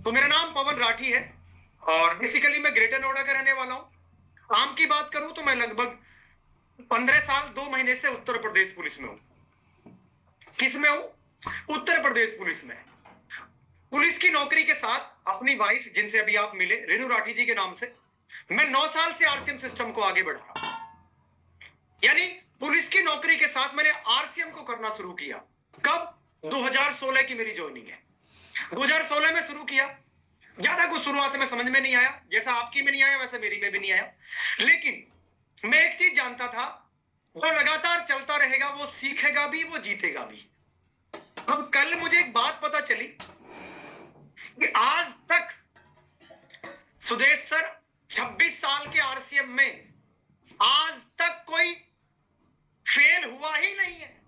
तो मेरा नाम पवन राठी है और बेसिकली मैं ग्रेटर नोएडा का रहने वाला हूँ। काम की बात करूं तो मैं लगभग 15 साल 2 महीने से उत्तर प्रदेश पुलिस में हूँ। किस में हूँ? उत्तर प्रदेश पुलिस में। पुलिस की नौकरी के साथ अपनी वाइफ, जिनसे अभी आप मिले, रेणु राठी जी के नाम से, मैं 9 साल से आरसीएम सिस्टम को आगे बढ़ा रहा हूं। यानी पुलिस की नौकरी के साथ मैंने आरसीएम को करना शुरू किया। कब? 2016 की मेरी ज्वाइनिंग है। 2016 में शुरू किया। ज्यादा कुछ शुरुआत में समझ में नहीं आया, जैसा आपकी में नहीं आया वैसे मेरी में भी नहीं आया। लेकिन मैं एक चीज जानता था, जो लगातार चलता रहेगा वो सीखेगा भी, वो जीतेगा भी। अब कल मुझे एक बात पता चली कि आज तक सुदेश सर 26 साल के आरसीएम में आज तक कोई फेल हुआ ही नहीं है।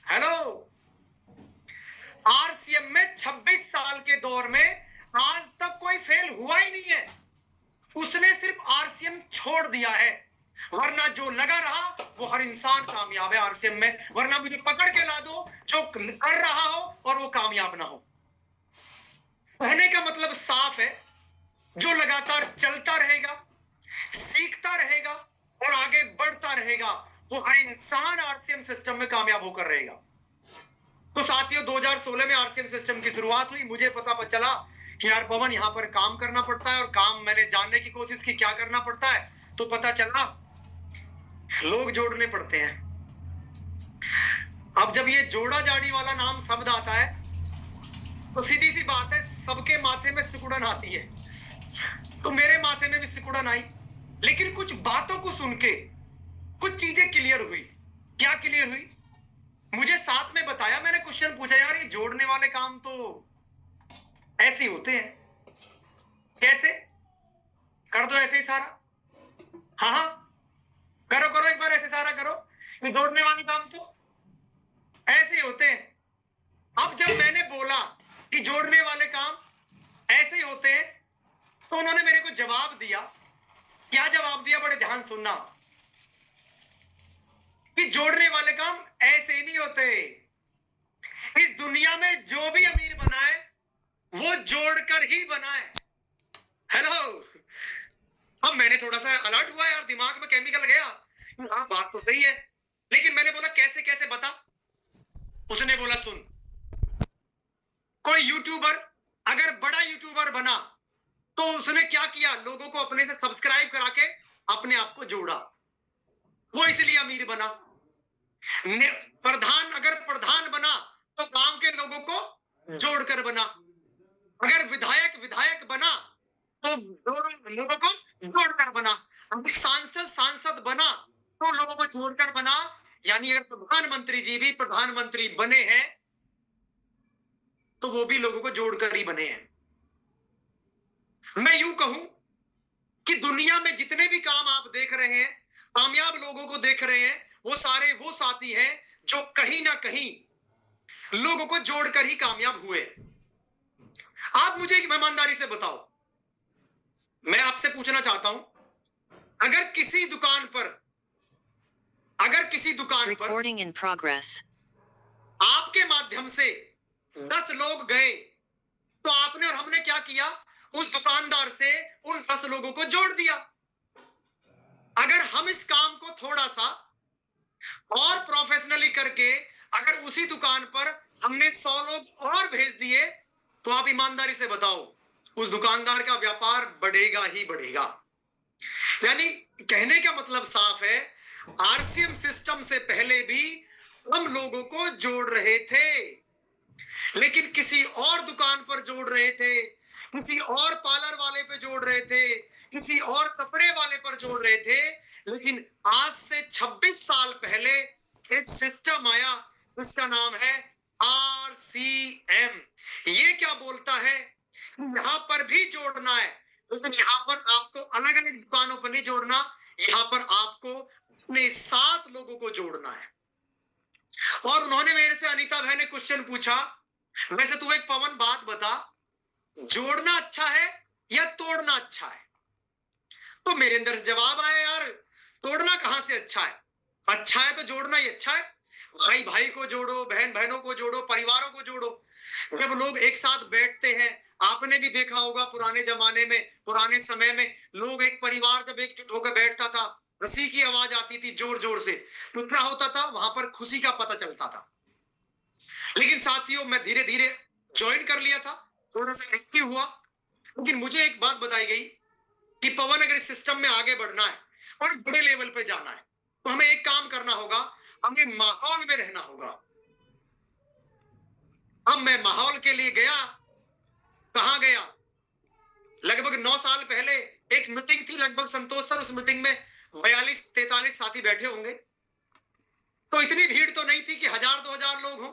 हेलो, आरसीएम में 26 साल के दौर में आज तक कोई फेल हुआ ही नहीं है। उसने सिर्फ आरसीएम छोड़ दिया है, वरना जो लगा रहा वो हर इंसान कामयाब है आरसीएम में। वरना मुझे पकड़ के ला दो जो कर रहा हो और वो कामयाब ना हो। कहने का मतलब साफ है, जो लगातार चलता रहेगा, सीखता रहेगा और आगे बढ़ता रहेगा, वो हर इंसान आरसीएम सिस्टम में कामयाब होकर रहेगा। तो साथियों, 2016 में आरसीएम सिस्टम की शुरुआत हुई। मुझे पता चला कि यार पवन, यहाँ पर काम करना पड़ता है, और काम मैंने जानने की कोशिश की क्या करना पड़ता है, तो पता चला लोग जोड़ने पड़ते हैं। अब जब ये जोड़ा जाड़ी वाला नाम शब्द आता है तो सीधी सी बात है, सबके माथे में सिकुड़न आती है। तो मेरे माथे में भी सिकुड़न आई, लेकिन कुछ बातों को सुन के कुछ चीजें क्लियर हुई। क्या क्लियर हुई? मुझे साथ में बताया, मैंने क्वेश्चन पूछा, यार ये जोड़ने वाले काम तो ऐसे ही होते हैं, कैसे? कर दो ऐसे ही सारा। हाँ हाँ, करो करो, एक बार ऐसे सारा करो। जोड़ने वाले काम तो ऐसे ही होते हैं। अब जब मैंने बोला कि जोड़ने वाले काम ऐसे ही होते हैं, तो उन्होंने मेरे को जवाब दिया। क्या जवाब दिया? बड़े ध्यान सुनना। कि जोड़ने वाले काम ऐसे ही नहीं होते। इस दुनिया में जो भी अमीर बना है वो जोड़कर ही बना है। हेलो, अब मैंने थोड़ा सा अलर्ट हुआ यार, दिमाग में केमिकल गया। हाँ, बात तो सही है, लेकिन मैंने बोला कैसे कैसे बता। उसने बोला सुन, कोई यूट्यूबर अगर बड़ा यूट्यूबर बना तो उसने क्या किया? लोगों को अपने से सब्सक्राइब करा के अपने आप को जोड़ा, वो इसलिए अमीर बना। प्रधान अगर प्रधान बना तो गांव के लोगों को जोड़कर बना। अगर विधायक विधायक बना तो लोगों को जोड़कर बना। अगर सांसद सांसद बना तो लोगों को जोड़कर बना। यानी अगर प्रधानमंत्री जी भी प्रधानमंत्री बने हैं तो वो भी लोगों को जोड़कर ही बने हैं। मैं यूं कहूं कि दुनिया में जितने भी काम आप देख रहे हैं, कामयाब लोगों को देख रहे हैं, वो सारे वो साथी हैं जो कहीं ना कहीं लोगों को जोड़कर ही कामयाब हुए। आप मुझे एक ईमानदारी से बताओ, मैं आपसे पूछना चाहता हूं, अगर किसी दुकान पर Recording in progress. आपके माध्यम से 10 लोग गए, तो आपने और हमने क्या किया? उस दुकानदार से उन 10 लोगों को जोड़ दिया। अगर हम इस काम को थोड़ा सा और प्रोफेशनली करके अगर उसी दुकान पर हमने 100 लोग और भेज दिए, तो आप ईमानदारी से बताओ, उस दुकानदार का व्यापार बढ़ेगा ही बढ़ेगा। यानी कहने का मतलब साफ है, आरसीएम सिस्टम से पहले भी हम लोगों को जोड़ रहे थे, लेकिन किसी और दुकान पर जोड़ रहे थे, किसी और पार्लर वाले पे जोड़ रहे थे, किसी और कपड़े वाले पर जोड़ रहे थे। लेकिन आज से 26 साल पहले एक सिस्टम आया, उसका नाम है आरसीएम। ये क्या बोलता है? यहां पर भी जोड़ना है, लेकिन यहां पर आपको अलग अलग दुकानों पर नहीं जोड़ना, यहां पर आपको अपने साथ लोगों को जोड़ना है। और उन्होंने मेरे से, अनीता बहन ने क्वेश्चन पूछा, वैसे तू एक पवन बात बता, जोड़ना अच्छा है या तोड़ना अच्छा है? तो मेरे अंदर से जवाब आया, यार तोड़ना कहां से अच्छा है? अच्छा है तो जोड़ना ही अच्छा है। भाई भाई को जोड़ो, बहन बहनों को जोड़ो, परिवारों को जोड़ो। जब लोग एक साथ बैठते हैं, आपने भी देखा होगा पुराने जमाने में, पुराने समय में लोग, एक परिवार जब एकजुट होकर बैठता था, रस्सी की आवाज आती थी जोर जोर से, तो क्या होता था, वहां पर खुशी का पता चलता था। लेकिन साथियों, मैं धीरे धीरे ज्वाइन कर लिया था, थोड़ा सा एक्टिव हुआ, लेकिन मुझे एक बात बताई गई कि पवन, अगर इस सिस्टम में आगे बढ़ना है और बड़े लेवल पे जाना है, तो हमें एक काम करना होगा, हमें माहौल में रहना होगा। अब मैं माहौल के लिए गया, कहां गया, लगभग 9 साल पहले एक मीटिंग थी, लगभग संतोष सर, उस मीटिंग में 42-43 साथी बैठे होंगे। तो इतनी भीड़ तो नहीं थी कि 1000-2000 लोग हों,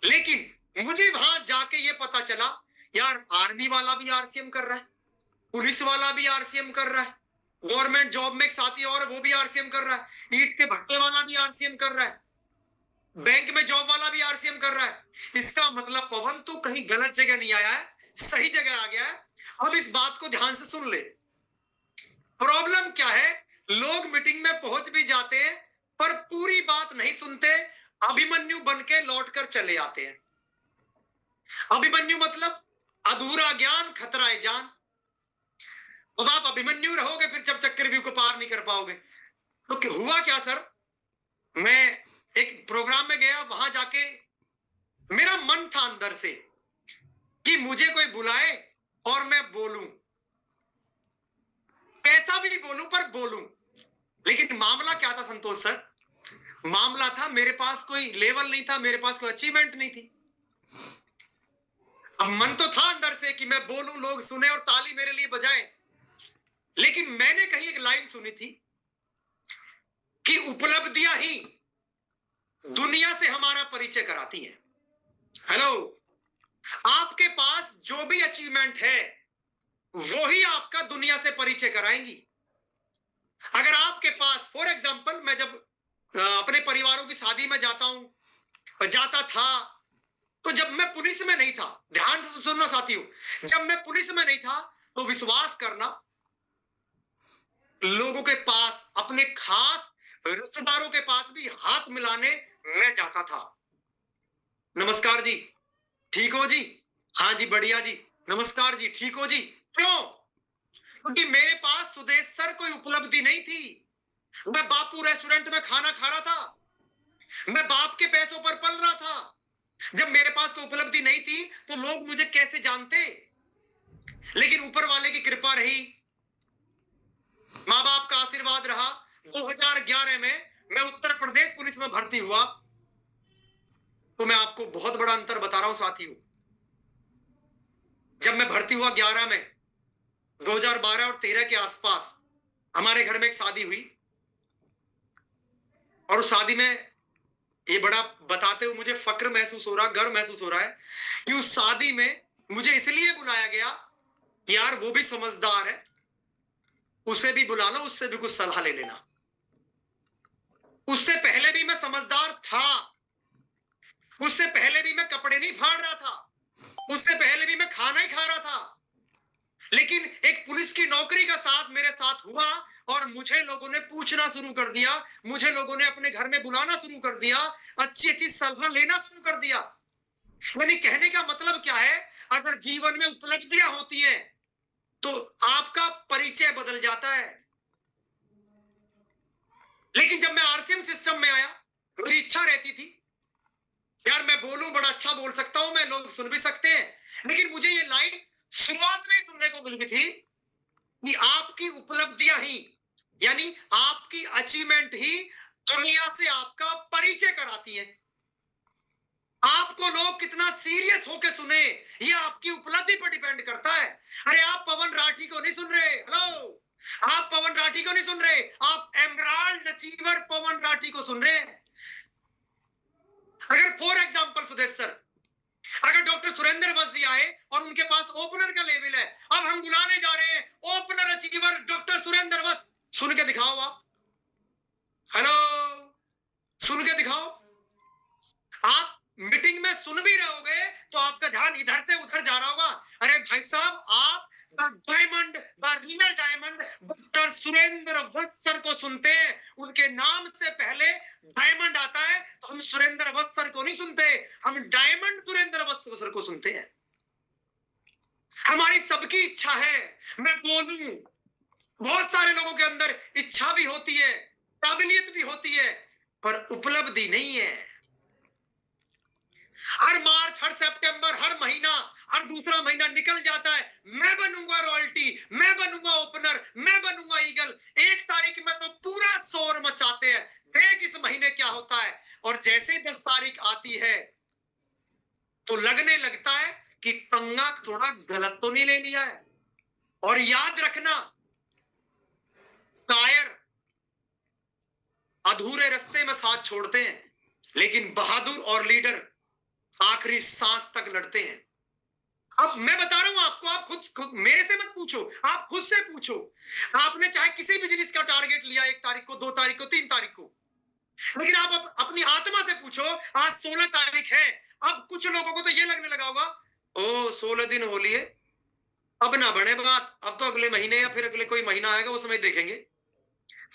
लेकिन मुझे वहां जाके ये पता चला, यार आर्मी वाला भी आरसीएम कर रहा है, पुलिस वाला भी आरसीएम कर रहा है, गवर्नमेंट जॉब में एक साथी और वो भी आरसीएम कर रहा है, ईंट के भट्टे वाला भी आरसीएम कर रहा है, बैंक में जॉब वाला भी आरसीएम कर रहा है। इसका मतलब पवन तो कहीं गलत जगह नहीं आया है, सही जगह आ गया है। अब इस बात को ध्यान से सुन ले। प्रॉब्लम क्या है, लोग मीटिंग में पहुंच भी जाते हैं पर पूरी बात नहीं सुनते, अभिमन्यु बन के लौट कर चले आते हैं। अभिमन्यु मतलब अधूरा ज्ञान खतरा है जान। अब आप अभिमन्यु रहोगे, फिर जब चक्रव्यूह को पार नहीं कर पाओगे। तो हुआ क्या सर, मैं एक प्रोग्राम में गया, वहां जाके मेरा मन था अंदर से कि मुझे कोई बुलाए और मैं बोलूं, कैसा भी बोलूं पर बोलूं। लेकिन मामला क्या था संतोष सर, मामला था मेरे पास कोई लेवल नहीं था, मेरे पास कोई अचीवमेंट नहीं थी। अब मन तो था अंदर से कि मैं बोलूं, लोग सुने और ताली मेरे लिए बजाएं, लेकिन मैंने कहीं एक लाइन सुनी थी कि उपलब्धियां ही दुनिया से हमारा परिचय कराती है। हेलो, आपके पास जो भी अचीवमेंट है वो ही आपका दुनिया से परिचय कराएंगी। अगर आपके पास, फॉर एग्जांपल, मैं जब अपने परिवारों की शादी में जाता था, तो जब मैं पुलिस में नहीं था, ध्यान से सुनना साथियों, जब मैं पुलिस में नहीं था तो विश्वास करना, लोगों के पास, अपने खास रिश्तेदारों के पास भी हाथ मिलाने मैं जाता था। नमस्कार जी, ठीक हो जी? हाँ जी बढ़िया जी। नमस्कार जी, ठीक हो जी? क्यों? क्योंकि मेरे पास सुदेश सर कोई उपलब्धि नहीं थी। मैं बापू रेस्टोरेंट में खाना खा रहा था, मैं बाप के पैसों पर पल रहा था। जब मेरे पास कोई उपलब्धि नहीं थी तो लोग मुझे कैसे जानते? लेकिन ऊपर वाले की कृपा रही, माँ बाप का आशीर्वाद रहा। 2011 में मैं उत्तर प्रदेश पुलिस में भर्ती हुआ। तो मैं आपको बहुत बड़ा अंतर बता रहा हूं साथियों, जब मैं भर्ती हुआ 11 में, 2012 और 13 के आसपास हमारे घर में एक शादी हुई, और उस शादी में ये बड़ा बताते हुए मुझे फक्र महसूस हो रहा, गर्व महसूस हो रहा है कि उस शादी में मुझे इसलिए बुलाया गया, यार वो भी समझदार है, उसे भी बुला लो, उससे भी कुछ सलाह ले लेना। उससे पहले भी मैं समझदार था, उससे पहले भी मैं कपड़े नहीं फाड़ रहा था, उससे पहले भी मैं खाना ही खा रहा था। लेकिन एक पुलिस की नौकरी का साथ मेरे साथ हुआ और मुझे लोगों ने पूछना शुरू कर दिया, मुझे लोगों ने अपने घर में बुलाना शुरू कर दिया, अच्छी अच्छी सलाह लेना शुरू कर दिया। यानी कहने का मतलब क्या है, अगर जीवन में उपलब्धियां होती हैं तो आपका परिचय बदल जाता है। लेकिन जब मैं आरसीएम सिस्टम में आया, मेरी इच्छा रहती थी यार मैं बोलूं, बड़ा अच्छा बोल सकता हूं मैं, लोग सुन भी सकते हैं, लेकिन मुझे ये लाइन शुरुआत में सुनने को मिल गई थी कि आपकी उपलब्धियां ही, यानी आपकी अचीवमेंट ही दुनिया से आपका परिचय कराती है। आपको लोग कितना सीरियस होकर सुने, ये आपकी उपलब्धि पर डिपेंड करता है। अरे आप पवन राठी को नहीं सुन रहे, हेलो, आप पवन राठी को नहीं सुन रहे, आप एमराल्ड अचीवर पवन राठी को सुन रहे हैं। अगर फॉर एग्जांपल सुदेश सर, अगर डॉक्टर सुरेंद्र बस जी आए और उनके पास ओपनर का लेवल है, अब हम बुलाने जा रहे हैं ओपनर अचीवर डॉक्टर सुरेंद्र बस, सुन के दिखाओ आप, हेलो, सुन के दिखाओ। आप मीटिंग में सुन भी रहोगे तो आपका ध्यान इधर से उधर जा रहा होगा। अरे भाई साहब, आप diamond, the real diamond doctor Surendra Vats sir को सुनते हैं, उनके नाम से पहले डायमंड आता है, तो हम सुरेंद्र वत्स सर को नहीं सुनते, हम डायमंड सुरेंद्र वत्स सर को सुनते हैं। हमारी सबकी इच्छा है मैं बोलूं, बहुत सारे लोगों के अंदर इच्छा भी होती है, काबिलियत भी होती है, पर उपलब्धि नहीं है। हर मार्च, हर सितंबर, हर महीना, हर दूसरा महीना निकल जाता है, मैं बनूंगा रॉयल्टी, मैं बनूंगा ओपनर, मैं बनूंगा ईगल। 1 तारीख में तो पूरा शोर मचाते हैं, देख इस महीने क्या होता है। और जैसे ही 10 तारीख आती है तो लगने लगता है कि पंगा थोड़ा गलत तो नहीं ले लिया है। और याद रखना, कायर अधूरे रास्ते में साथ छोड़ते हैं, लेकिन बहादुर और लीडर आखिरी सांस तक लड़ते हैं। अब मैं बता रहा हूं आपको, आप खुद मेरे से मत पूछो, आप खुद से पूछो। आपने चाहे किसी बिजनेस का टारगेट लिया 1 तारीख को, 2 तारीख को, 3 तारीख को, लेकिन आप अपनी आत्मा से पूछो, आज 16 तारीख है। अब कुछ लोगों को तो ये लगने लगा होगा, ओ 16 दिन होली है, अब ना बने बात, अब तो अगले महीने या फिर अगले कोई महीना आएगा उस समय देखेंगे।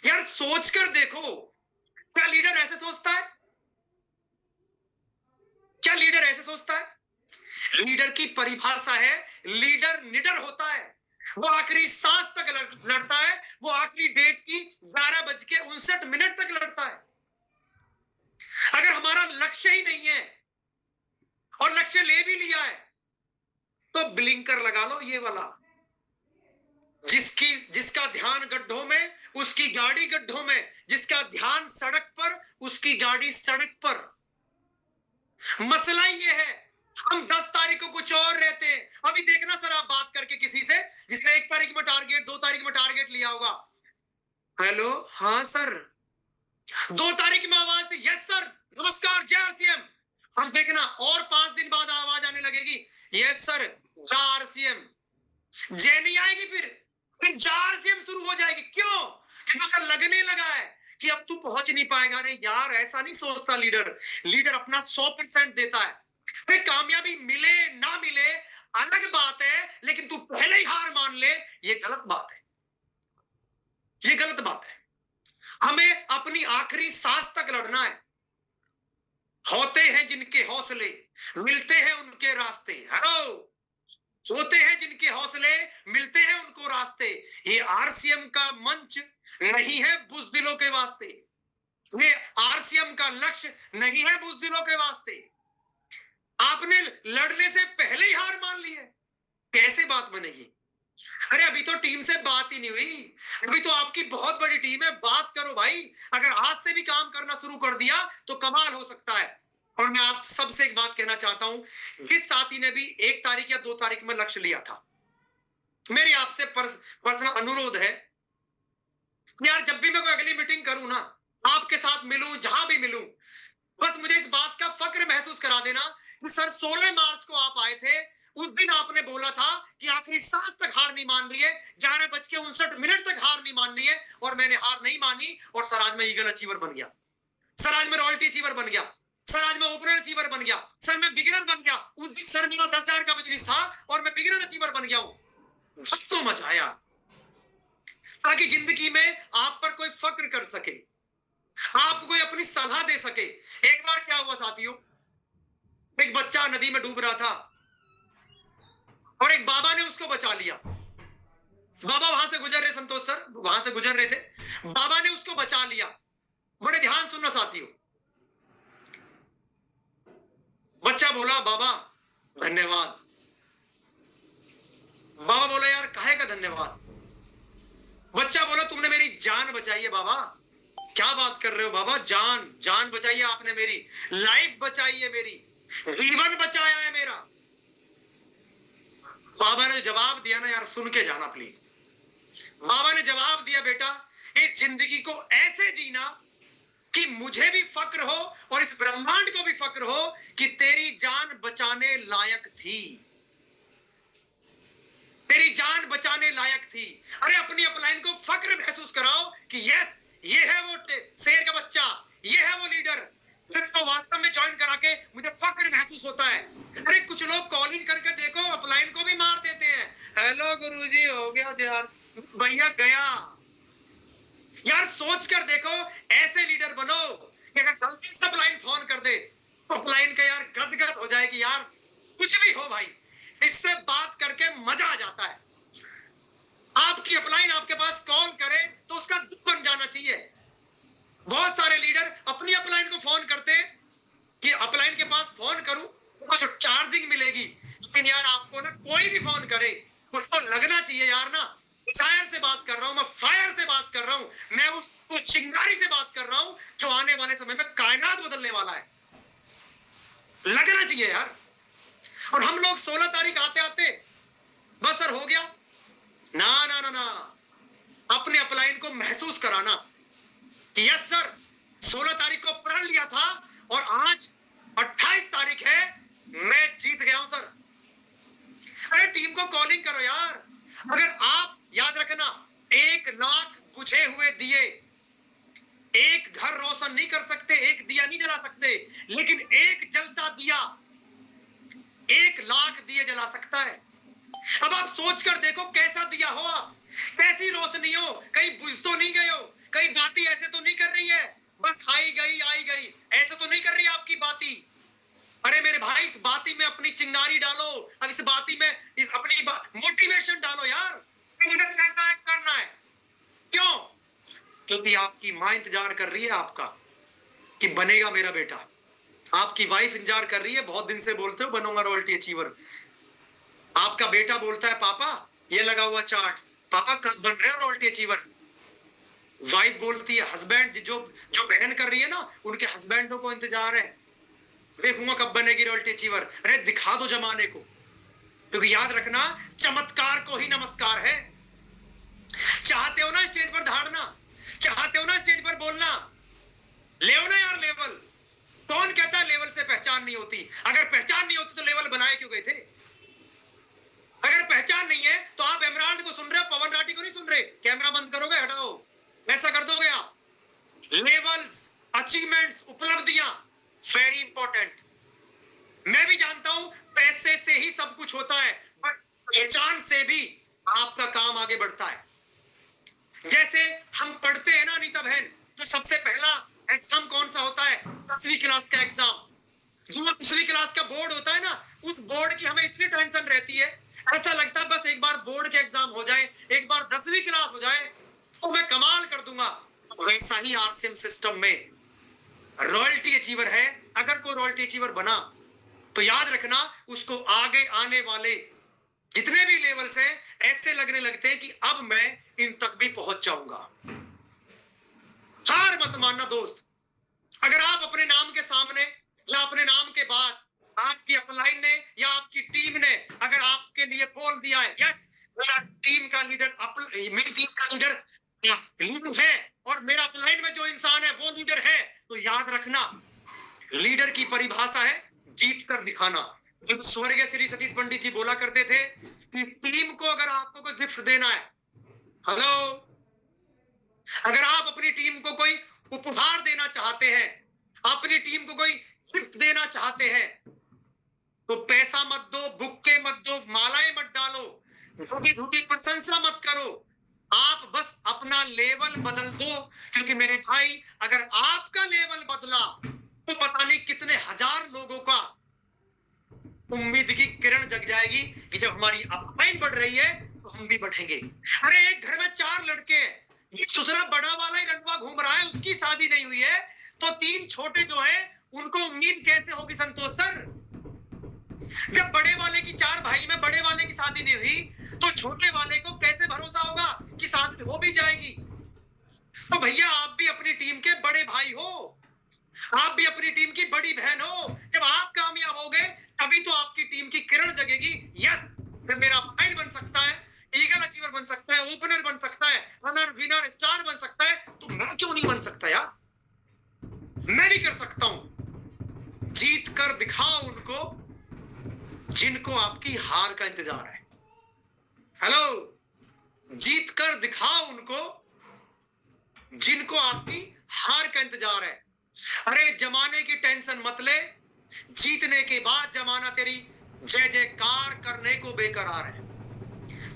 यार सोच कर देखो, क्या लीडर ऐसे सोचता है? क्या लीडर ऐसे सोचता है? लीडर की परिभाषा है, लीडर निडर होता है, वो आखिरी सांस तक लड़ता है, वो आखिरी डेट की 12:59 तक लड़ता है। अगर हमारा लक्ष्य ही नहीं है और लक्ष्य ले भी लिया है तो ब्लिंकर लगा लो, ये वाला, जिसका ध्यान गड्ढों में उसकी गाड़ी गड्ढों में, जिसका ध्यान सड़क पर उसकी गाड़ी सड़क पर। मसला ये है, हम 10 तारीख को कुछ और रहते हैं। अभी देखना सर, आप बात करके किसी से जिसने 1 तारीख में टारगेट, 2 तारीख में टारगेट लिया होगा, हेलो हाँ सर, 2 तारीख में आवाज दी, यस सर, नमस्कार, जय आरसीएम। हम देखना और 5 दिन बाद आवाज आने लगेगी, यस सर, जय आरसीएम। जय नहीं आएगी, फिर जय आरसीएम शुरू हो जाएगी। क्यों? क्योंकि लगने लगा है कि अब तू पहुंच नहीं पाएगा। अरे यार, ऐसा नहीं सोचता लीडर। लीडर अपना 100% देता है। फिर कामयाबी मिले ना मिले अलग बात है, लेकिन तू पहले ही हार मान ले, ये गलत बात है, ये गलत बात है। हमें अपनी आखिरी सांस तक लड़ना है। होते हैं जिनके हौसले, मिलते हैं उनके रास्ते। हेलो, होते हैं जिनके हौसले, मिलते हैं उनको रास्ते। ये आरसीएम का मंच नहीं है बुज़दिलों के वास्ते, ये आरसीएम का लक्ष्य नहीं है बुज़दिलों के वास्ते। आपने लड़ने से पहले ही हार मान ली है, कैसे बात बनेगी? अरे अभी तो टीम से बात ही नहीं हुई, अभी तो आपकी बहुत बड़ी टीम है, बात करो भाई। अगर आज से भी काम करना शुरू कर दिया तो कमाल हो सकता है। और मैं आप सबसे एक बात कहना चाहता हूं, जिस साथी ने भी 1 तारीख या 2 तारीख में लक्ष्य लिया था, मेरी आपसे पर्सनल अनुरोध है, यार जब भी मैं कोई अगली मीटिंग करूं ना, आपके साथ मिलूं, जहां भी मिलूं, बस मुझे इस बात का फक्र महसूस करा देना कि सर 16 मार्च को आप आए थे, उस दिन आपने बोला था कि आखिरी सांस तक हार नहीं मान रही है, 11:59 तक हार नहीं मान रही है, और मैंने हार नहीं मानी, और सर आज मैं ईगल अचीवर बन गया, सर आज मैं रॉयल्टी अचीवर बन गया, सर आज मैं ओपनर अचीवर बन गया, सर मैं बिगिनर बन गया। उस दिन सर मेरा 10,000 का बिजनेस था और मैं बिगिनर अचीवर बन गया हूं। सब तो मचाया ताकि जिंदगी में आप पर कोई फक्र कर सके, आपको कोई अपनी सलाह दे सके। एक बार क्या हुआ साथियों, एक बच्चा नदी में डूब रहा था और एक बाबा ने उसको बचा लिया। बाबा वहां से गुजर रहे, संतोष सर वहां से गुजर रहे थे, बाबा ने उसको बचा लिया। बड़े ध्यान सुनना साथियों, बच्चा बोला बाबा धन्यवाद। बाबा बोला यार काहे का धन्यवाद? बच्चा बोला तुमने मेरी जान बचाई है बाबा। क्या बात कर रहे हो बाबा? जान बचाई है आपने, मेरी लाइफ बचाई है, मेरी जीवन बचाया है मेरा। बाबा ने जवाब दिया ना यार, सुन के जाना प्लीज। बाबा ने जवाब दिया, बेटा इस जिंदगी को ऐसे जीना कि मुझे भी फक्र हो और इस ब्रह्मांड को भी फक्र हो कि तेरी जान बचाने लायक थी, तेरी जान बचाने लायक थी। अरे अपनी अपलाइन को फक्र महसूस कराओ कि यस, ये है वो शेर का बच्चा, ये है वो लीडर जिसको वास्तव में ज्वाइन करा के मुझे फक्र महसूस होता है। अरे कुछ लोग कॉलिंग करके देखो, अपलाइन को भी मार देते हैं, हेलो गुरुजी हो गया यार, भैया गया। यार सोच कर देखो, ऐसे लीडर बनो कि अगर गलती से अपलाइन फोन कर दे तो अपलाइन का यार गदगद हो जाए कि यार कुछ भी हो भाई, इससे बात करके मजा बस कॉल करे तो उसका दुख बन जाना चाहिए। बहुत सारे लीडर अपनी अपलाइन को फोन करते हैं कि अपलाइन के पास फोन करूं तो चार्जिंग मिलेगी, लेकिन यार आपको ना कोई भी फोन करे उसको लगना चाहिए यार ना, फायर से बात कर रहा हूं मैं, फायर से बात कर रहा हूं मैं, उस चिंगारी से बात कर रहा हूं जो आने वाले समय में कायनात बदलने वाला है। लगना चाहिए यार। और हम लोग 16 तारीख आते आते बस सर हो गया, ना ना ना ना, अपने अपलाइन को महसूस कराना कि यस सर 16 तारीख को प्रण लिया था और आज 28 तारीख है, मैं जीत गया हूं सर। अरे टीम को कॉलिंग करो यार। अगर आप याद रखना 1 लाख बुझे हुए दिए एक घर रोशन नहीं कर सकते, एक दिया नहीं जला सकते, लेकिन एक जलता दिया 1 लाख दिए जला सकता है। अब आप सोचकर देखो कैसा दिया हो आप, कैसी रोशनी हो, कहीं बुझ तो नहीं गए हो, कहीं बाती ऐसे तो नहीं कर रही है बस आई गई ऐसे तो नहीं कर रही आपकी बाती। अरे मेरे भाई इस बाती में अपनी चिंगारी डालो, अब इस बाती में इस अपनी मोटिवेशन डालो यार, करना है। क्यों? क्योंकि आपकी माँ इंतजार कर रही है आपका कि बनेगा मेरा बेटा, आपकी वाइफ इंतजार कर रही है, बहुत दिन से बोलते हो बनूंगा रॉयल्टी अचीवर, आपका बेटा बोलता है पापा ये लगा हुआ चार्ट, पापा कब बन रहे हो रॉयल्टी अचीवर। वाइफ बोलती है, हस्बैंड जो बहन कर रही है ना उनके हस्बैंडों को इंतजार है, देखूंगा कब बनेगी रॉयल्टी अचीवर। अरे दिखा दो जमाने को, क्योंकि याद रखना चमत्कार को ही नमस्कार है। चाहते हो ना स्टेज पर धारना, चाहते हो ना स्टेज पर बोलना, ले ना यार लेवल। कौन कहता है लेवल से पहचान नहीं होती? अगर पहचान नहीं होती तो लेवल बनाए क्यों गए थे? अगर पहचान नहीं है तो आप एमराल्ड को सुन रहे हो, पवन राठी को नहीं सुन रहे। कैमरा बंद करोगे, हटाओ, ऐसा कर दोगे आप। लेवल्स, अचीवमेंट्स, उपलब्धियां वेरी इंपॉर्टेंट। मैं भी जानता हूं पैसे से ही सब कुछ होता है, पर पहचान से भी आपका काम आगे बढ़ता है। जैसे हम पढ़ते हैं ना अनीता बहन, तो सबसे पहला एग्जाम कौन सा होता है? 10वीं क्लास का एग्जाम। जो 10वीं क्लास का बोर्ड होता है ना, उस बोर्ड की हमें इतनी टेंशन रहती है, ऐसा लगता है बस एक बार बोर्ड के एग्जाम हो जाए, एक बार 10वीं क्लास हो जाए तो मैं कमाल कर दूंगा। वैसा ही आरसीएम सिस्टम में रॉयल्टी अचीवर है। अगर कोई रॉयल्टी अचीवर बना तो याद रखना उसको आगे आने वाले जितने भी लेवल्स हैं ऐसे लगने लगते हैं कि अब मैं इन तक भी पहुंच जाऊंगा। हार मत मानना दोस्त। अगर आप अपने नाम के सामने या अपने नाम के बाद आपकी अपलाइन ने या आपकी टीम ने अगर आपके लिए बोल दिया है यस मेरा टीम का लीडर, मेरी टीम का लीडर है और मेरा अपलाइन में जो इंसान है वो लीडर है, तो याद रखना लीडर की परिभाषा है जीत कर दिखाना। जब स्वर्गीय श्री सतीश पंडित जी बोला करते थे कि टीम को अगर आपको कोई गिफ्ट देना है, हेलो, अगर आप अपनी टीम को कोई उपहार देना चाहते हैं, अपनी टीम को कोई गिफ्ट देना चाहते हैं, तो पैसा मत दो, बुक्के मत दो, मालाएं मत डालो, झूठी झूठी प्रशंसा मत करो, आप बस अपना लेवल बदल दो। क्योंकि मेरे भाई अगर आपका लेवल बदला तो पता नहीं कितने हजार लोगों का उम्मीद की किरण जग जाएगी कि जब हमारी अपलाइन बढ़ रही है तो हम भी बढ़ेंगे। अरे एक घर में 4 लड़के हैं, दूसरा बड़ा वाला ही रंडवा घूम रहा है, उसकी शादी नहीं हुई है, तो 3 छोटे जो है उनको उम्मीद कैसे होगी संतोष सर? जब बड़े वाले की 4 भाई में बड़े वाले की शादी नहीं हुई तो छोटे वाले को कैसे भरोसा होगा कि शादी हो भी जाएगी? तो भैया आप भी अपनी टीम के बड़े भाई हो, आप भी अपनी टीम की बड़ी बहन हो। जब आप कामयाब होगे तभी तो आपकी टीम की किरण जगेगी। यस मेरा फाइन बन सकता है, ईगल अचीवर बन सकता है, ओपनर बन सकता है, रनर विनर स्टार बन सकता है, तो मैं क्यों नहीं बन सकता यार? मैं भी कर सकता हूं। जीत कर दिखाओ उनको जिनको आपकी हार का इंतजार है। हेलो, जीत कर दिखाओ उनको जिनको आपकी हार का इंतजार है। अरे जमाने की टेंशन मत ले, जीतने के बाद जमाना तेरी जय जयकार करने को बेकरार है।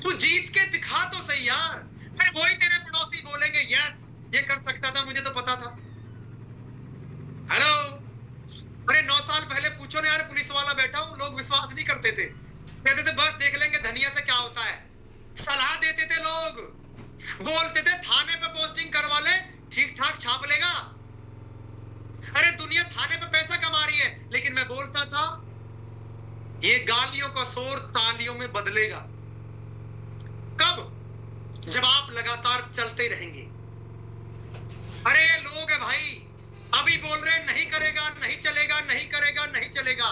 तू जीत के दिखा तो सही यार, फिर वही तेरे पड़ोसी बोलेंगे यस ये कर सकता था, मुझे तो पता था। हेलो, अरे 9 साल पहले पूछो ना यार, पुलिस वाला बैठा हूं, लोग विश्वास नहीं करते थे, कहते थे बस देख लेंगे धनिया से क्या होता है, सलाह देते थे लोग। बोलते थे थाने पे पोस्टिंग करवा ले, ठीक ठाक छाप लेगा। अरे दुनिया थाने पे पैसा कमा रही है, लेकिन मैं बोलता था ये गालियों का शोर तालियों में बदलेगा। कब? जब आप लगातार चलते रहेंगे। अरे लोग है भाई, अभी बोल रहे हैं नहीं करेगा, नहीं चलेगा, नहीं करेगा, नहीं चलेगा,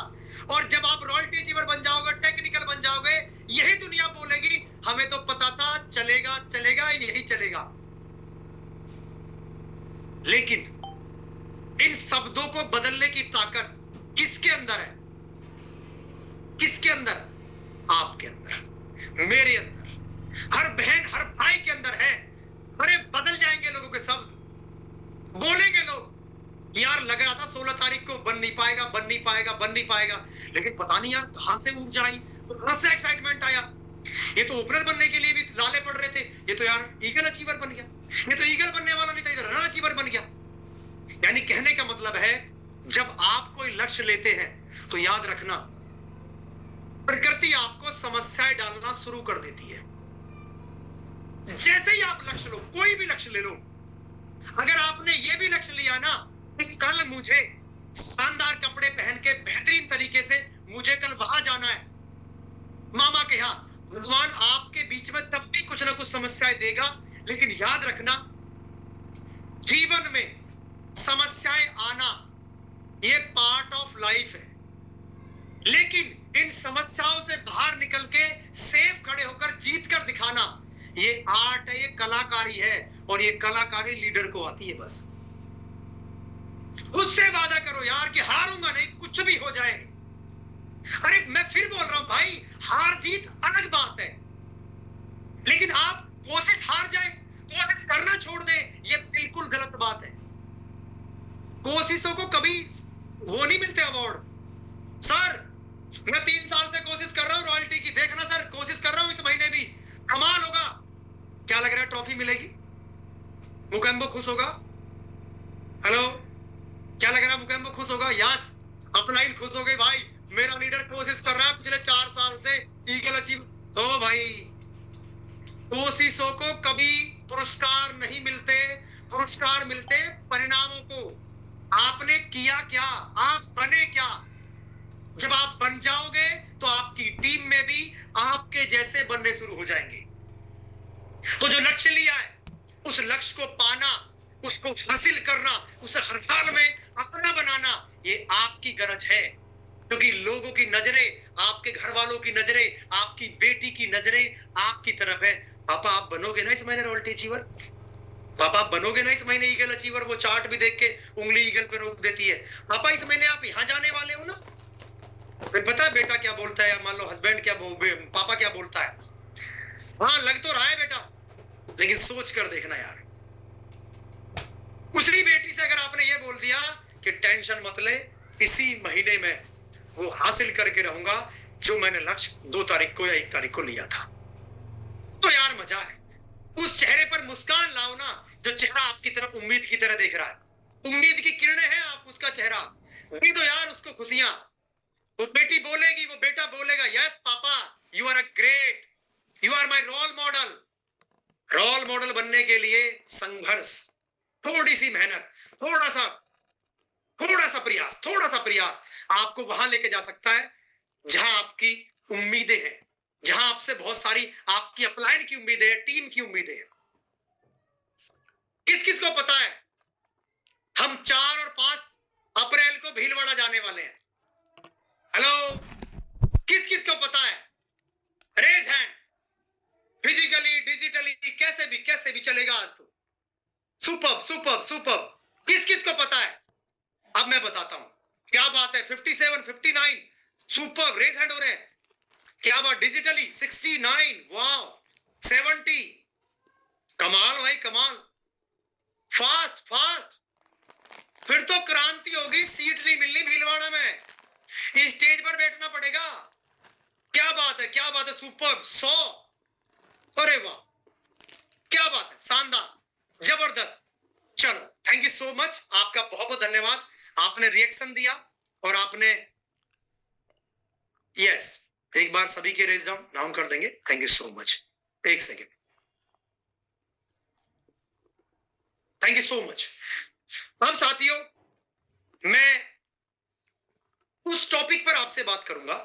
और जब आप रॉयल्टी अचीवर बन जाओगे, टेक्निकल बन जाओगे, यही दुनिया बोलेगी हमें तो पता था चलेगा चलेगा यही चलेगा। लेकिन इन शब्दों को बदलने की ताकत किसके अंदर है? किसके अंदर? आपके अंदर, मेरे अंदर, हर बहन हर भाई के अंदर है। अरे बदल जाएंगे लोगों के शब्द, बोलेंगे लोग यार लग रहा था 16 तारीख को बन नहीं पाएगा, बन नहीं पाएगा, बन नहीं पाएगा, लेकिन पता नहीं यार कहां से ऊर्जा आई, कहां से एक्साइटमेंट आया। ये तो ओपनर बनने के लिए भी लाले पड़ रहे थे, ये तो यार ईगल अचीवर बन गया, ये तो ईगल बनने वाला नहीं था, इधर रन अचीवर बन गया। यानी कहने का मतलब है जब आप कोई लक्ष्य लेते हैं तो याद रखना प्रकृति आपको समस्याएं डालना शुरू कर देती है। जैसे ही आप लक्ष्य लो, कोई भी लक्ष्य ले लो, अगर आपने ये भी लक्ष्य लिया ना कि कल मुझे शानदार कपड़े पहन के बेहतरीन तरीके से मुझे कल वहां जाना है मामा के यहाँ, भगवान आपके बीच में तब भी कुछ ना कुछ समस्याएं देगा। लेकिन याद रखना जीवन में समस्याएं आना ये पार्ट ऑफ लाइफ है, लेकिन इन समस्याओं से बाहर निकल के सेफ खड़े होकर जीत कर दिखाना ये आर्ट है, ये कलाकारी है, और ये कलाकारी लीडर को आती है। बस उससे वादा करो यार कि हारूंगा नहीं, कुछ भी हो जाए। अरे मैं फिर बोल रहा हूं भाई, हार जीत अलग बात है, लेकिन आप कोशिश हार जाए, कोशिश करना छोड़ दें, ये बिल्कुल गलत बात है। कोशिशों को कभी वो नहीं मिलते अवार्ड। सर मैं 3 साल से कोशिश कर रहा हूं रॉयल्टी की, देखना सर कोशिश कर रहा हूं, इस महीने भी कमाल होगा। क्या लग रहा है ट्रॉफी मिलेगी? मुकेम्बो खुश होगा? हेलो, क्या लग रहा है मुकेम्बो खुश होगा? यस, अपना ही खुश हो गई भाई, मेरा लीडर कोशिश कर रहा है पिछले 4 साल से ईगल अचीव। ओ भाई, कोशिशों को कभी पुरस्कार नहीं मिलते, पुरस्कार मिलते परिणामों को। आपने किया क्या, आप बने क्या। जब आप बन जाओगे तो आपकी टीम में भी आपके जैसे बनने शुरू हो जाएंगे। तो जो लक्ष्य लिया है उस लक्ष्य को पाना, उसको हासिल करना, उसे हर साल में अपना बनाना, ये आपकी गरज है। क्योंकि लोगों की नजरें, आपके घर वालों की नजरें, आपकी बेटी की नजरें आपकी तरफ है। पापा आप बनोगे ना इस महीने रॉयल्टी अचीवर? पापा आप बनोगे ना इस महीने ईगल अचीवर? वो चार्ट भी देख के उंगली ईगल पे रोक देती है। पापा इस महीने आप यहाँ जाने वाले हो ना? फिर पता है बेटा क्या बोलता है, मान लो हस्बैंड क्या, पापा क्या बोलता है, हाँ लग तो रहा है बेटा, लेकिन सोच कर देखना यार। उसी बेटी से अगर आपने ये बोल दिया कि टेंशन मत ले, इसी महीने में वो हासिल करके रहूंगा जो मैंने लक्ष्य 2 तारीख को या 1 तारीख को लिया था, तो यार मजा है। उस चेहरे पर मुस्कान लाओ ना, जो चेहरा आपकी तरफ उम्मीद की तरह देख रहा है, उम्मीद की किरणें हैं आप उसका चेहरा, नहीं तो यार उसको खुशियां। वो बेटी बोलेगी, वो बेटा बोलेगा, yes papa you are a great, you are my role model. Role model बनने के लिए संघर्ष, थोड़ी सी मेहनत, थोड़ा सा प्रयास आपको वहां लेके जा सकता है जहां आपकी उम्मीदें हैं, जहां आपसे बहुत सारी आपकी अपलाइन की उम्मीदें हैं, टीम की उम्मीदें हैं। किस किस को पता है हम 4 और 5 अप्रैल को भीलवाड़ा जाने वाले हैं? हेलो, किस किस को पता है? Raise hand. फिजिकली डिजिटली कैसे भी चलेगा आज तो। सुपर्ब। किस किस को पता है? अब मैं बताता हूं क्या बात है। 57 59 सुपर्ब, रेज हैंड हो रहे हैं। क्या बात, डिजिटली 69, वाओ 70, कमाल भाई कमाल, फास्ट। फिर तो क्रांति होगी, सीट नहीं मिलनी भीलवाड़ा में, स्टेज पर बैठना पड़ेगा। क्या बात है सुपर्ब 100, अरे वाह क्या बात है, शानदार जबरदस्त। चलो थैंक यू सो मच, आपका बहुत बहुत धन्यवाद। आपने रिएक्शन दिया और आपने यस, एक बार सभी के रेज डाउन कर देंगे। Thank you so much. 1 second. Thank you so much. अब साथियों, मैं उस टॉपिक पर आपसे बात करूंगा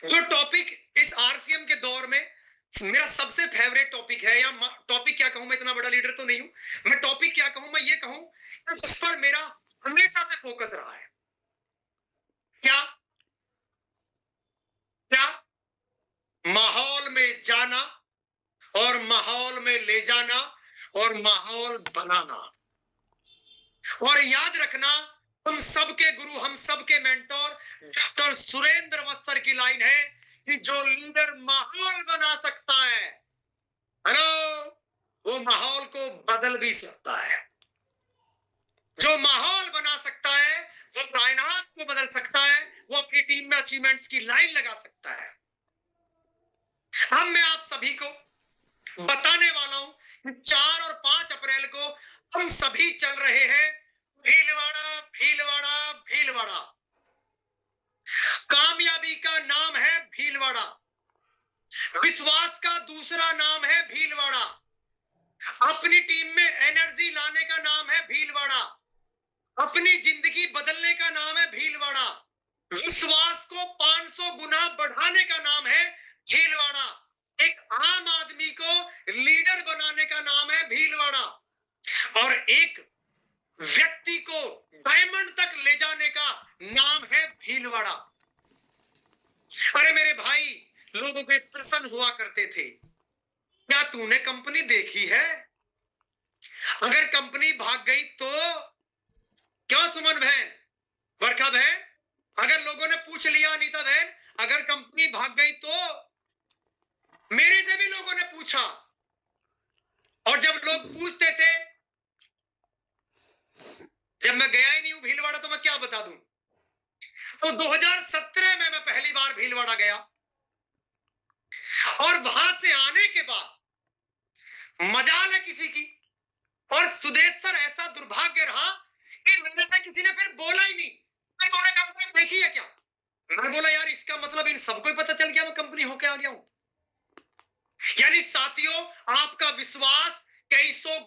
जो टॉपिक इस आरसीएम के दौर में मेरा सबसे फेवरेट टॉपिक है, या टॉपिक क्या कहूं, मैं इतना बड़ा लीडर तो नहीं हूं, मैं टॉपिक क्या कहूं, मैं ये कहूं जिस पर मेरा हमेशा से फोकस रहा है। क्या क्या माहौल में जाना और माहौल में ले जाना और माहौल बनाना। और याद रखना, हम सबके गुरु, हम सबके मेंटोर डॉक्टर सुरेंद्र वत्सर की लाइन है कि जो लीडर माहौल बना सकता है, हेलो, वो माहौल को बदल भी सकता है। जो माहौल बना सकता है वो कायनात को बदल सकता है, वो अपनी टीम में अचीवमेंट्स की लाइन लगा सकता है। अब मैं आप सभी को बताने वाला हूं कि 4 और 5 अप्रैल को हम सभी चल रहे हैं भीलवाड़ा, भीलवाड़ा, भीलवाड़ा। कामयाबी का नाम है भीलवाड़ा, विश्वास का दूसरा नाम है भीलवाड़ा, अपनी टीम में एनर्जी लाने का नाम है भीलवाड़ा, अपनी जिंदगी बदलने का नाम है भीलवाड़ा, विश्वास को 500 गुना बढ़ाने का नाम है भीलवाड़ा, एक आम आदमी को लीडर बनाने का नाम है भीलवाड़ा, और एक व्यक्ति को डायमंड तक ले जाने का नाम है भीलवाड़ा। अरे मेरे भाई, लोगों के प्रश्न हुआ करते थे, क्या तूने कंपनी देखी है? अगर कंपनी भाग गई तो? क्यों सुमन बहन, वर्षा बहन, अगर लोगों ने पूछ लिया, अनीता बहन, अगर कंपनी भाग गई तो? मेरे से भी लोगों ने पूछा, और जब लोग पूछते थे, जब मैं गया ही नहीं हूं भीलवाड़ा तो मैं क्या बता दूं। तो 2017 में मैं पहली बार भीलवाड़ा गया, और वहां से आने के बाद मजाल है किसी की, और सुदेश सर ऐसा दुर्भाग्य रहा कि मेरे से किसी ने फिर बोला ही नहीं, तूने कंपनी देखी है क्या? मैं बोला यार, इसका मतलब इन सबको ही पता चल गया मैं कंपनी होके आ गया हूं। यानी साथियों, आपका विश्वास कई सौ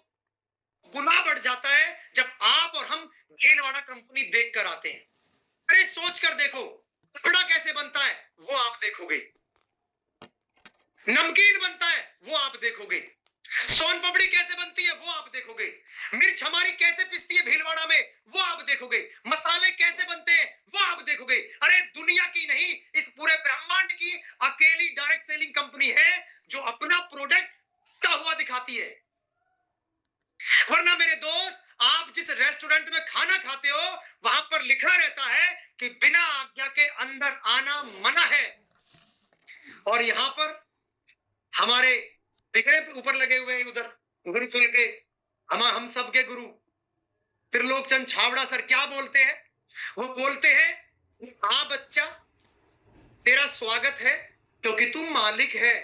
गुना बढ़ जाता है जब आप और हम भीलवाड़ा कंपनी देख कर आते हैं। अरे सोच कर देखो, कपड़ा कैसे बनता है वो आप देखोगे, नमकीन बनता है वो आप देखोगे, सोन पापड़ी कैसे बनती है वो आप देखोगे, मिर्च हमारी कैसे पिसती है भीलवाड़ा में वो आप देखोगे, मसाले कैसे बनते हैं वो आप देखोगे। अरे दुनिया की नहीं, इस पूरे ब्रह्मांड की अकेली डायरेक्ट सेलिंग कंपनी है जो अपना प्रोडक्ट का हुआ दिखाती है। वरना मेरे दोस्त, आप जिस रेस्टोरेंट में खाना खाते हो वहां पर लिखा रहता है कि बिना आज्ञा के अंदर आना मना है, और यहां पर हमारे दिख रहे ऊपर लगे हुए हैं उधर गुरुकुल के हम सब के गुरु त्रिलोक चंद छावड़ा सर क्या बोलते हैं? वो बोलते हैं, हाँ बच्चा, तेरा स्वागत है क्योंकि तू मालिक है।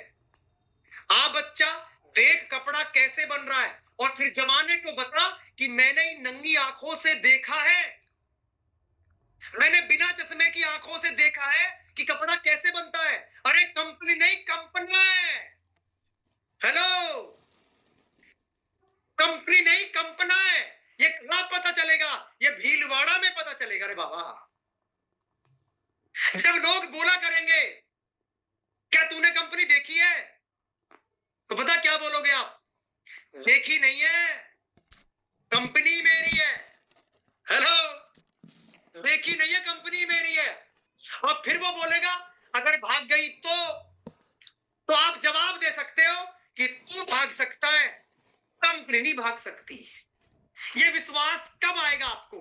हाँ बच्चा, देख कपड़ा कैसे बन रहा है, और फिर जमाने को बता कि मैंने इन नंगी आंखों से देखा है, मैंने बिना चश्मे की आंखों से देखा है कि कपड़ा कैसे बनता है। अरे कंपनी नहीं, कंपनी है। हेलो, कंपनी नहीं, कंपना है। ये कहां पता चलेगा? ये भीलवाड़ा में पता चलेगा रे बाबा। जब लोग बोला करेंगे क्या तूने कंपनी देखी है, तो पता क्या बोलोगे आप? देखी नहीं है, कंपनी मेरी है। हेलो, देखी नहीं है, कंपनी मेरी है। और फिर वो बोलेगा अगर भाग गई तो आप जवाब दे सकते हो कि तू भाग सकता है, कंपनी नहीं भाग सकती। ये विश्वास कब आएगा आपको?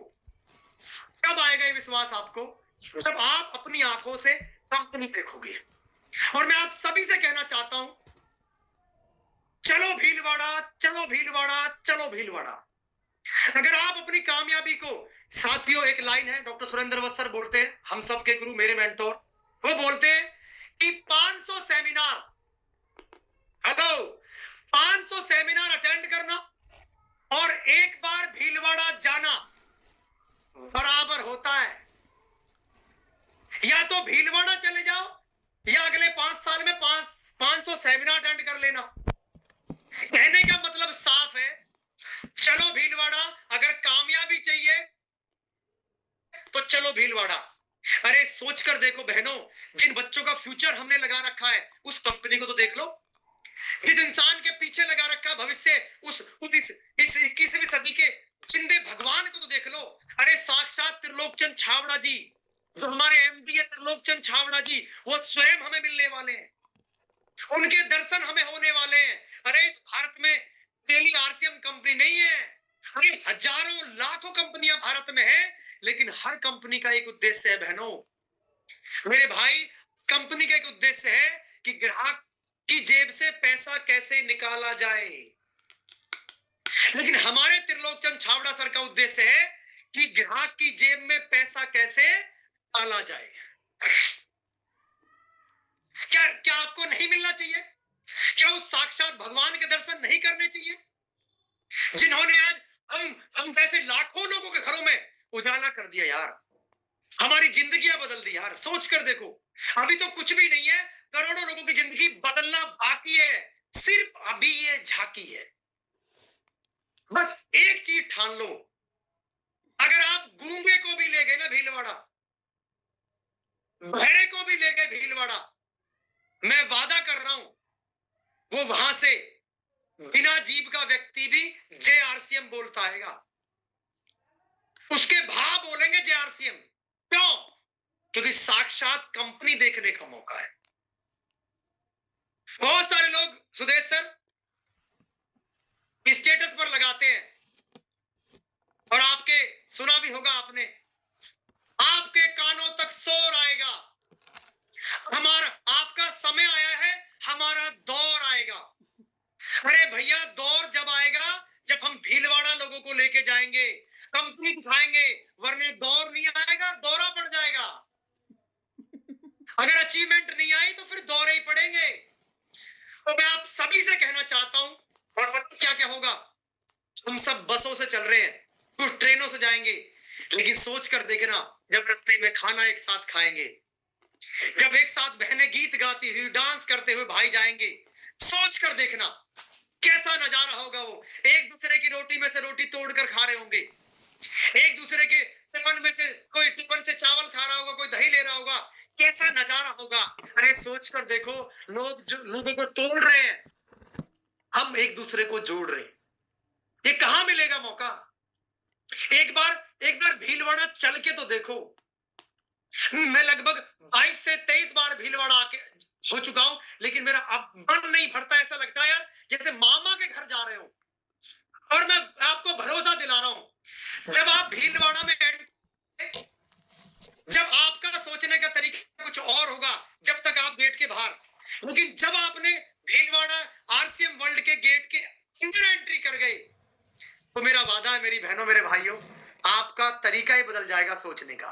कब आएगा ये विश्वास आपको? जब आप अपनी आंखों से कंपनी देखोगे। और मैं आप सभी से कहना चाहता हूं, चलो भीलवाड़ा, चलो भीलवाड़ा, चलो भीलवाड़ा। अगर आप अपनी कामयाबी को, साथियों एक लाइन है, डॉक्टर सुरेंद्र वत्सर बोलते हैं, हम सब के गुरु, मेरे मेंटोर, वो बोलते हैं कि 500 सेमिनार, हेलो, 500 सेमिनार अटेंड करना और एक बार भीलवाड़ा जाना बराबर होता है। या तो भीलवाड़ा चले जाओ या अगले 5 साल में 500 सेमिनार अटेंड कर लेना। कहने का मतलब साफ है, चलो भीलवाड़ा, अगर कामयाबी चाहिए तो चलो भीलवाड़ा। अरे सोच कर देखो बहनों, जिन बच्चों का फ्यूचर हमने लगा रखा है उस कंपनी को तो देख लो, जिस इंसान के पीछे लगा रखा भविष्य, उस इस 21वीं सदी के जिंदे भगवान को तो देख लो। अरे साक्षात त्रिलोकचंद छावड़ा जी, जो हमारे एमडी है त्रिलोकचंद छावड़ा जी, वो स्वयं हमें मिलने वाले हैं, उनके दर्शन हमें होने वाले हैं। अरे इस भारत में डेली आरसीएम कंपनी नहीं है, अरे हजारों लाखों कंपनियां भारत में है, लेकिन हर कंपनी का एक उद्देश्य है बहनों, मेरे भाई, कंपनी का एक उद्देश्य है कि ग्राहक की जेब से पैसा कैसे निकाला जाए। लेकिन हमारे त्रिलोकचंद छावड़ा सर का उद्देश्य है कि ग्राहक की जेब में पैसा कैसे डाला जाए। क्या आपको नहीं मिलना चाहिए? क्या उस साक्षात भगवान के दर्शन नहीं करने चाहिए, जिन्होंने आज हम जैसे लाखों लोगों के घरों में उजाला कर दिया यार, हमारी जिंदगियां बदल दी यार। सोच कर देखो, अभी तो कुछ भी नहीं है, करोड़ों लोगों की जिंदगी बदलना बाकी है, सिर्फ अभी ये झांकी है। बस एक चीज ठान लो, अगर आप गूंगे को भी ले गए ना भीलवाड़ा, बहरे को भी ले गए भीलवाड़ा, मैं वादा कर रहा हूं वो वहां से बिना जीभ का व्यक्ति भी जय आरसीएम बोलता आएगा, उसके भाव बोलेंगे जय आरसीएम। क्यों? क्योंकि साक्षात कंपनी देखने का मौका है। बहुत सारे लोग सुदेश सर स्टेटस पर लगाते हैं, और आपके सुना भी होगा आपने, आपके कानों तक शोर आएगा, हमारा आपका समय आया है, हमारा दौर आएगा। अरे भैया, दौर जब आएगा जब हम भीलवाड़ा लोगों को लेके जाएंगे, कंपनी दिखाएंगे, वरने दौर नहीं आएगा, दौरा पड़ जाएगा। अगर अचीवमेंट नहीं आई तो फिर दौरे ही पड़ेंगे। तो मैं आप सभी से कहना चाहता हूं, और क्या क्या होगा, हम सब बसों से चल रहे हैं, कुछ ट्रेनों से जाएंगे, लेकिन सोच कर देखना, जब रास्ते में खाना एक साथ खाएंगे, जब एक साथ बहनें गीत गाती हुई डांस करते हुए भाई जाएंगे, सोच कर देखना कैसा नजारा होगा। वो एक दूसरे की रोटी में से रोटी तोड़कर खा रहे होंगे, एक दूसरे के टिफिन में से कोई टिफिन से चावल खा रहा होगा, कोई दही ले रहा होगा, कैसा नजारा होगा। अरे सोच कर देखो, लोग जो लोगों को तोड़ रहे हैं, हम एक दूसरे को जोड़ रहे हैं, ये कहां मिलेगा मौका? एक बार भीलवाड़ा चल के तो देखो। मैं लगभग 22 से 23 बार भीलवाड़ा आके हो चुका हूं, लेकिन मेरा अब मन नहीं भरता, ऐसा लगता है यार जैसे मामा के घर जा रहे हो। और मैं आपको भरोसा दिला रहा हूं, जब आप भीलवाड़ा में जब आपका सोचने का तरीका कुछ और होगा जब तक आप गेट के बाहर, लेकिन जब आपने भीलवाड़ा आरसीएम वर्ल्ड के गेट के अंदर एंट्री कर गए, तो मेरा वादा है मेरी बहनों मेरे भाइयों, आपका तरीका ही बदल जाएगा सोचने का।